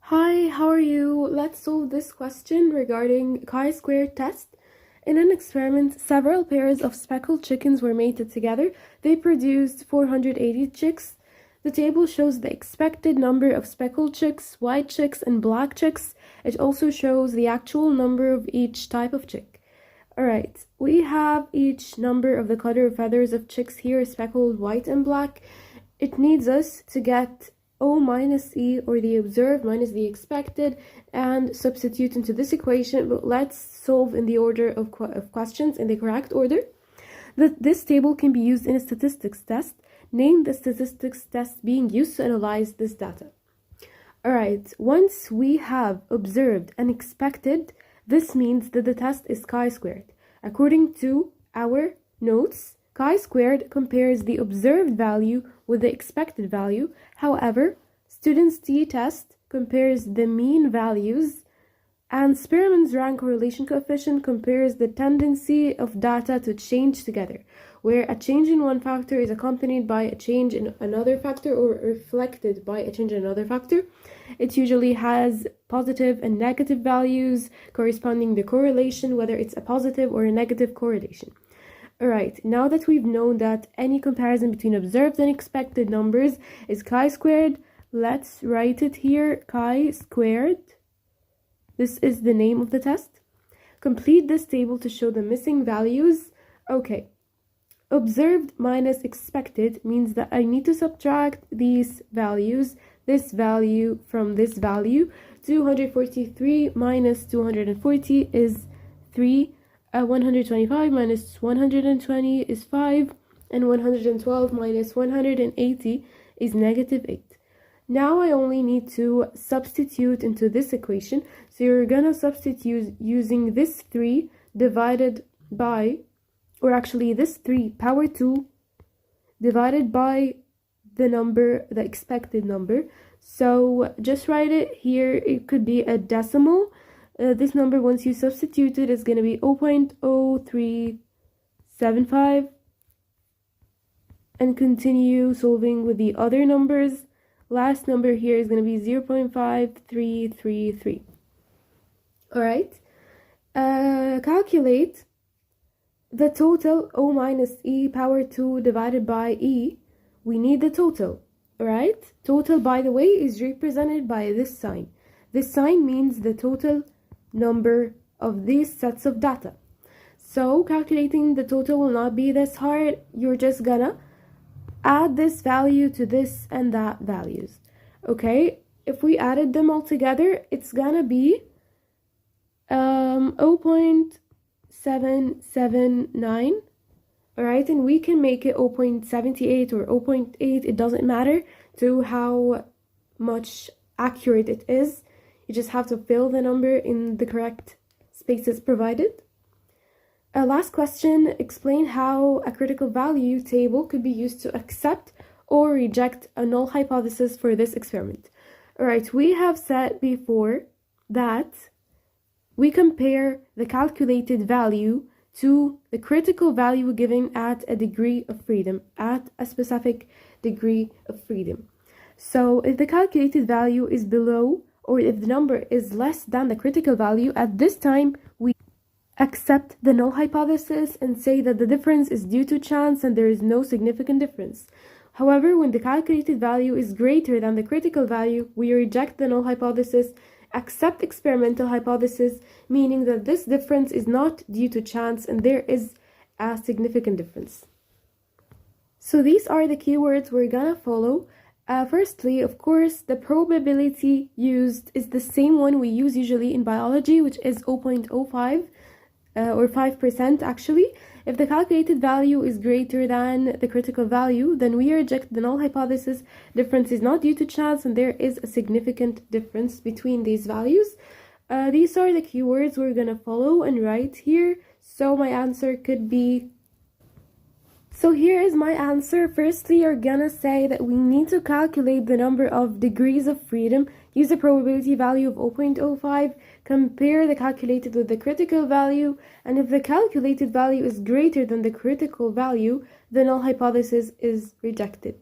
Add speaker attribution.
Speaker 1: Hi, how are you? Let's solve this question regarding chi-squared test. In an experiment, several pairs of speckled chickens were mated together. They produced 480 chicks. The table shows the expected number of speckled chicks, white chicks, and black chicks. It also shows the actual number of each type of chick. Alright, we have each number of the color of feathers of chicks here, speckled, white, and black. It needs us to get O minus E, or the observed minus the expected, and substitute into this equation. But let's solve in the order of questions, in the correct order. This table can be used in a statistics test. Name the statistics test being used to analyze this data. Alright, once we have observed and expected, this means that the test is chi-squared. According to our notes, chi-squared compares the observed value with the expected value. However, student's t-test compares the mean values, and Spearman's rank correlation coefficient compares the tendency of data to change together, where a change in one factor is accompanied by a change in another factor or reflected by a change in another factor. It usually has positive and negative values corresponding to correlation, whether it's a positive or a negative correlation. Alright, now that we've known that any comparison between observed and expected numbers is chi-squared, let's write it here, chi-squared. This is the name of the test. Complete this table to show the missing values. Okay, observed minus expected means that I need to subtract these values, this value from this value. 243 minus 240 is 3. 125 minus 120 is 5, and 112 minus 180 is negative 8. Now I only need to substitute into this equation. So you're gonna substitute using this 3 divided by, or actually this 3 power 2 divided by the number, the expected number. So just write it here. It could be a decimal. This number, once you substitute it, is going to be 0.0375, and continue solving with the other numbers. Last number here is going to be 0.5333. Alright, calculate the total O minus E power 2 divided by E. We need the total. Alright, total, by the way, is represented by this sign. This sign means the total number of these sets of data. So calculating the total will not be this hard. You're just gonna add this value to this and that values. Okay, if we added them all together, it's gonna be 0.779. Alright, and we can make it 0.78 or 0.8. It doesn't matter to how much accurate it is. You just have to fill the number in the correct spaces provided. Last question, explain how a critical value table could be used to accept or reject a null hypothesis for this experiment. Alright, we have said before that we compare the calculated value to the critical value given at a degree of freedom, at a specific degree of freedom. So if the calculated value is below, or if the number is less than the critical value, at this time we accept the null hypothesis and say that the difference is due to chance and there is no significant difference. However, when the calculated value is greater than the critical value, we reject the null hypothesis, accept experimental hypothesis, meaning that this difference is not due to chance and there is a significant difference. So these are the keywords we're gonna follow. Firstly, of course, the probability used is the same one we use usually in biology, which is 0.05 or 5% actually. If the calculated value is greater than the critical value, then we reject the null hypothesis. Difference is not due to chance and there is a significant difference between these values. These are the keywords we're gonna follow and write here. So my answer could be, so here is my answer. Firstly, you're gonna say that we need to calculate the number of degrees of freedom, use a probability value of 0.05, compare the calculated with the critical value, and if the calculated value is greater than the critical value, the null hypothesis is rejected.